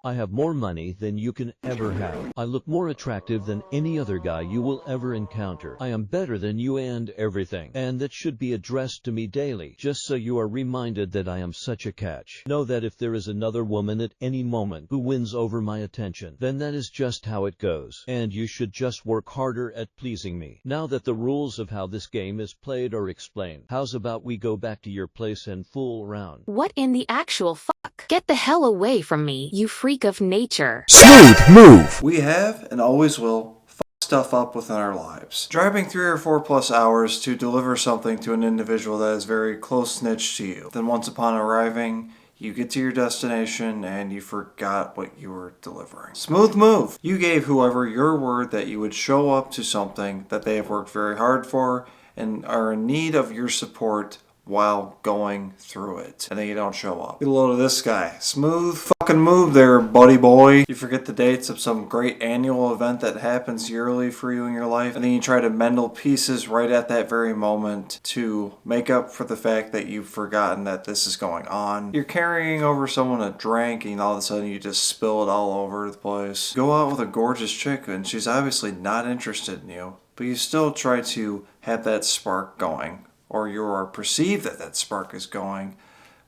I have more money than you can ever have. I look more attractive than any other guy you will ever encounter. I am better than you and everything. And that should be addressed to me daily, just so you are reminded that I am such a catch. Know that if there is another woman at any moment who wins over my attention, then that is just how it goes. And you should just work harder at pleasing me. Now that the rules of how this game is played are explained, how's about we go back to your place and fool around? What in the actual fuck? Get the hell away from me, you freak of nature. Smooth move. We have and always will fuck stuff up within our lives. Driving 3 or 4 plus hours to deliver something to an individual that is very close-knit to you. Then once upon arriving, you get to your destination and you forgot what you were delivering. Smooth move. You gave whoever your word that you would show up to something that they have worked very hard for and are in need of your support while going through it. And then you don't show up. Get a load of this guy. Smooth fucking move there, buddy boy. You forget the dates of some great annual event that happens yearly for you in your life, and then you try to mendel pieces right at that very moment to make up for the fact that you've forgotten that this is going on. You're carrying over someone a drink and all of a sudden you just spill it all over the place. Go out with a gorgeous chick and she's obviously not interested in you, but you still try to have that spark going. Or you are perceived that that spark is going,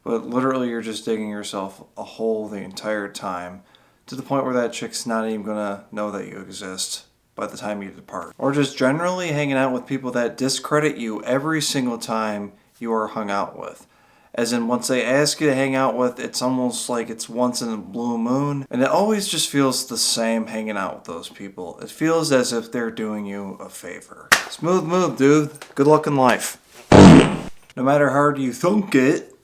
but literally you're just digging yourself a hole the entire time to the point where that chick's not even gonna know that you exist by the time you depart. Or just generally hanging out with people that discredit you every single time you are hung out with. As in, once they ask you to hang out with, it's almost like it's once in a blue moon, and it always just feels the same hanging out with those people. It feels as if they're doing you a favor. Smooth move, dude. Good luck in life. No matter how hard you think it,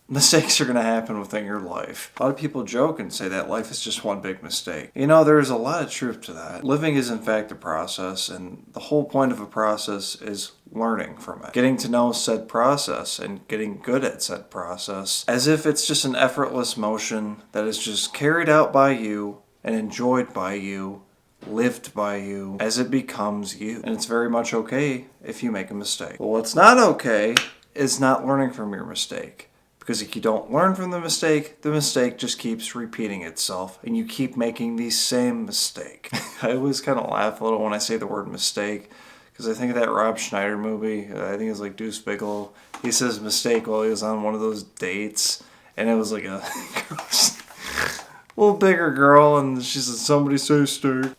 mistakes are going to happen within your life. A lot of people joke and say that life is just one big mistake. You know, there's a lot of truth to that. Living is in fact a process, and the whole point of a process is learning from it. Getting to know said process and getting good at said process as if it's just an effortless motion that is just carried out by you and enjoyed by you, lived by you, as it becomes you. And it's very much okay if you make a mistake. But what's not okay is not learning from your mistake. Because if you don't learn from the mistake just keeps repeating itself, and you keep making the same mistake. I always kind of laugh a little when I say the word mistake, because I think of that Rob Schneider movie, I think it's like Deuce Bigelow. He says mistake while he was on one of those dates, and it was like a little bigger girl, and she said, "Somebody say steak."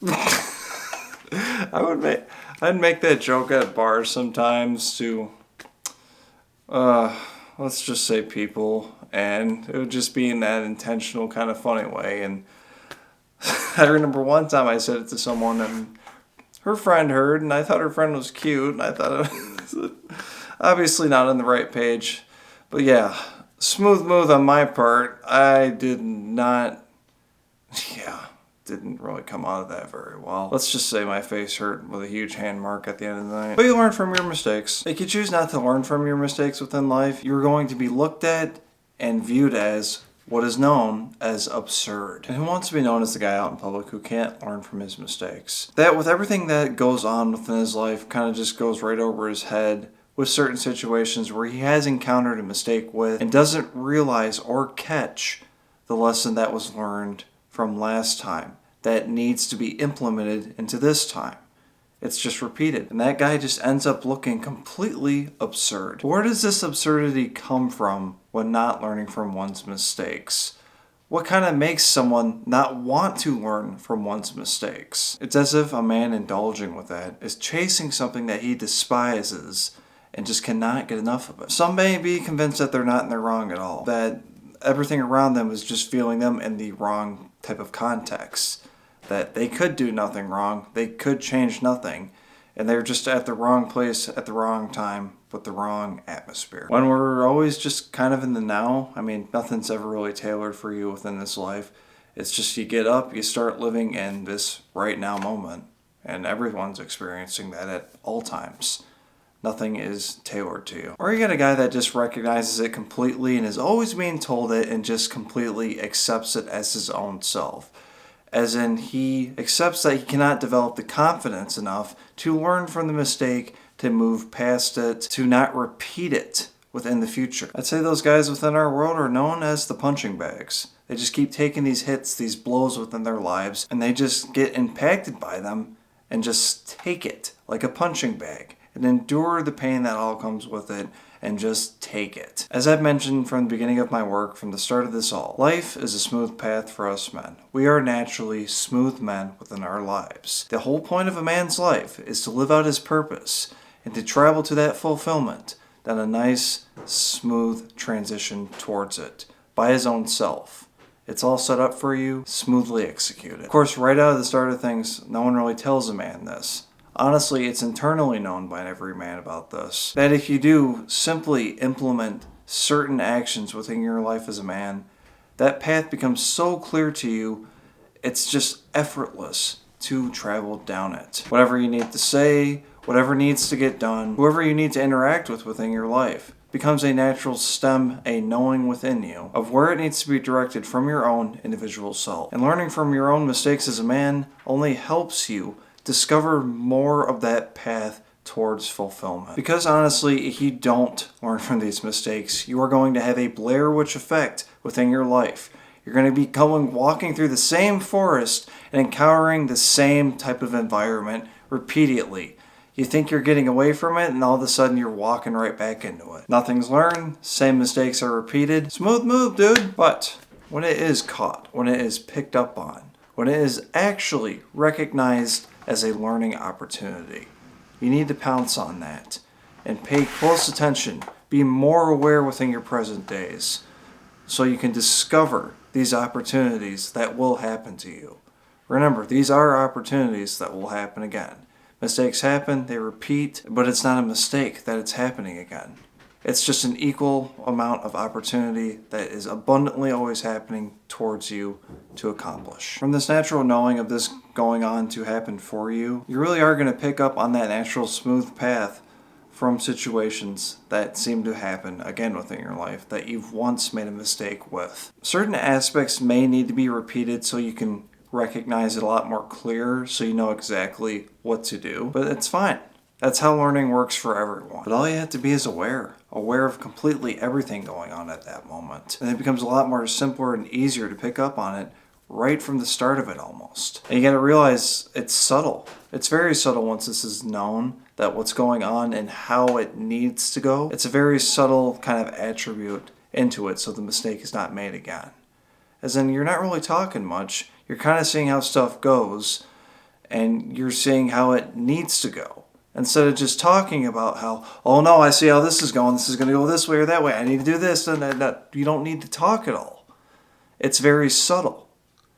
I'd make that joke at bars sometimes to let's just say people, and it would just be in that intentional kind of funny way. And I remember one time I said it to someone and her friend heard, and I thought her friend was cute, and I thought it was obviously not on the right page. But yeah, smooth move on my part. I didn't really come out of that very well. Let's just say my face hurt with a huge hand mark at the end of the night. But you learn from your mistakes. If you choose not to learn from your mistakes within life, you're going to be looked at and viewed as what is known as absurd. And who wants to be known as the guy out in public who can't learn from his mistakes? That with everything that goes on within his life kind of just goes right over his head with certain situations where he has encountered a mistake with and doesn't realize or catch the lesson that was learned from last time that needs to be implemented into this time. It's just repeated. And that guy just ends up looking completely absurd. Where does this absurdity come from when not learning from one's mistakes? What kind of makes someone not want to learn from one's mistakes? It's as if a man indulging with that is chasing something that he despises and just cannot get enough of it. Some may be convinced that they're not in the wrong at all, that everything around them is just feeling them in the wrong type of context, that they could do nothing wrong, they could change nothing, and they're just at the wrong place at the wrong time with the wrong atmosphere. When we're always just kind of in the now, I mean, nothing's ever really tailored for you within this life. It's just you get up, you start living in this right now moment, and everyone's experiencing that at all times. Nothing is tailored to you. Or you get a guy that just recognizes it completely and is always being told it and just completely accepts it as his own self. As in, he accepts that he cannot develop the confidence enough to learn from the mistake, to move past it, to not repeat it within the future. I'd say those guys within our world are known as the punching bags. They just keep taking these hits, these blows within their lives, and they just get impacted by them and just take it like a punching bag and endure the pain that all comes with it and just take it. As I've mentioned from the beginning of my work, from the start of this all, life is a smooth path for us men. We are naturally smooth men within our lives. The whole point of a man's life is to live out his purpose and to travel to that fulfillment, then a nice, smooth transition towards it by his own self. It's all set up for you, smoothly executed. Of course, right out of the start of things, no one really tells a man this. Honestly, it's internally known by every man about this, that if you do simply implement certain actions within your life as a man, that path becomes so clear to you, it's just effortless to travel down it. Whatever you need to say, whatever needs to get done, whoever you need to interact with within your life, becomes a natural stem, a knowing within you of where it needs to be directed from your own individual self. And learning from your own mistakes as a man only helps you discover more of that path towards fulfillment. Because honestly, if you don't learn from these mistakes, you are going to have a Blair Witch effect within your life. You're going to be walking through the same forest and encountering the same type of environment repeatedly. You think you're getting away from it, and all of a sudden you're walking right back into it. Nothing's learned, same mistakes are repeated. Smooth move, dude. But when it is caught, when it is picked up on, when it is actually recognized as a learning opportunity, you need to pounce on that and pay close attention. Be more aware within your present days so you can discover these opportunities that will happen to you. Remember, these are opportunities that will happen again. Mistakes happen, they repeat, but it's not a mistake that it's happening again. It's just an equal amount of opportunity that is abundantly always happening towards you to accomplish. From this natural knowing of this going on to happen for you, you really are going to pick up on that natural smooth path from situations that seem to happen again within your life that you've once made a mistake with. Certain aspects may need to be repeated so you can recognize it a lot more clear, so you know exactly what to do, but it's fine. That's how learning works for everyone. But all you have to be is aware of completely everything going on at that moment. And it becomes a lot more simpler and easier to pick up on it right from the start of it almost. And you gotta realize it's subtle. It's very subtle once this is known, that what's going on and how it needs to go. It's a very subtle kind of attribute into it so the mistake is not made again. As in, you're not really talking much. You're kind of seeing how stuff goes, and you're seeing how it needs to go. Instead of just talking about how, oh no, I see how this is going to go this way or that way, I need to do this, and that. You don't need to talk at all. It's very subtle.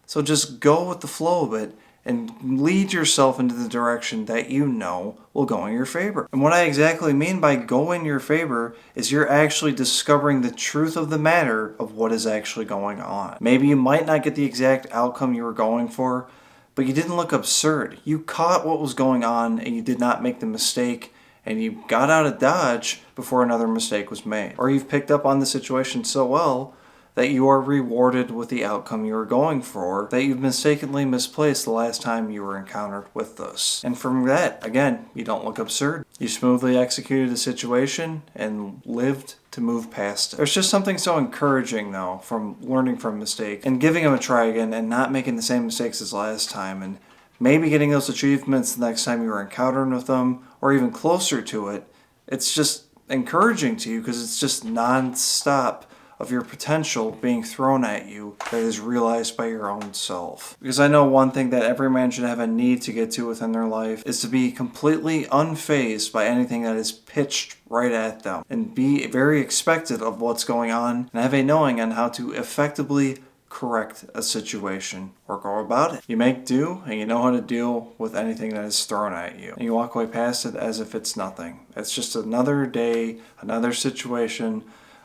So just go with the flow of it and lead yourself into the direction that you know will go in your favor. And what I exactly mean by go in your favor is you're actually discovering the truth of the matter of what is actually going on. Maybe you might not get the exact outcome you were going for, but you didn't look absurd. You caught what was going on and you did not make the mistake, and you got out of Dodge before another mistake was made. Or you've picked up on the situation so well that you are rewarded with the outcome you were going for, that you've mistakenly misplaced the last time you were encountered with this. And from that, again, you don't look absurd. You smoothly executed the situation and lived to move past it. There's just something so encouraging, though, from learning from mistakes and giving them a try again and not making the same mistakes as last time, and maybe getting those achievements the next time you were encountering with them, or even closer to it. It's just encouraging to you because it's just non-stop of your potential being thrown at you that is realized by your own self. Because I know one thing that every man should have a need to get to within their life is to be completely unfazed by anything that is pitched right at them and be very expectant of what's going on and have a knowing on how to effectively correct a situation or go about it. You make do and you know how to deal with anything that is thrown at you. And you walk away past it as if it's nothing. It's just another day, another situation,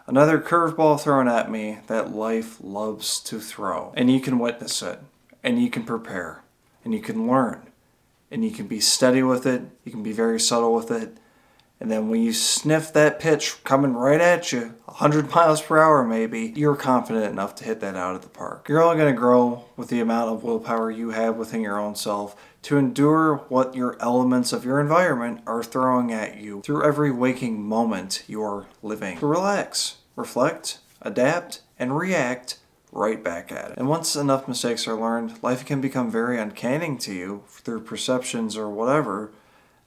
another curveball thrown at me that life loves to throw. And you can witness it, and you can prepare, and you can learn, and you can be steady with it, you can be very subtle with it, and then when you sniff that pitch coming right at you, 100 miles per hour maybe, you're confident enough to hit that out of the park. You're only going to grow with the amount of willpower you have within your own self to endure what your elements of your environment are throwing at you through every waking moment you're living. To relax, reflect, adapt, and react right back at it. And once enough mistakes are learned, life can become very uncanny to you through perceptions or whatever,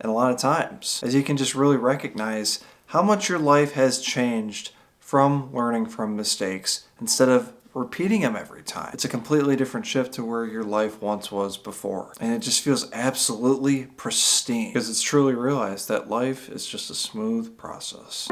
and a lot of times, as you can just really recognize how much your life has changed from learning from mistakes instead of repeating them every time. It's a completely different shift to where your life once was before. And it just feels absolutely pristine because it's truly realized that life is just a smooth process.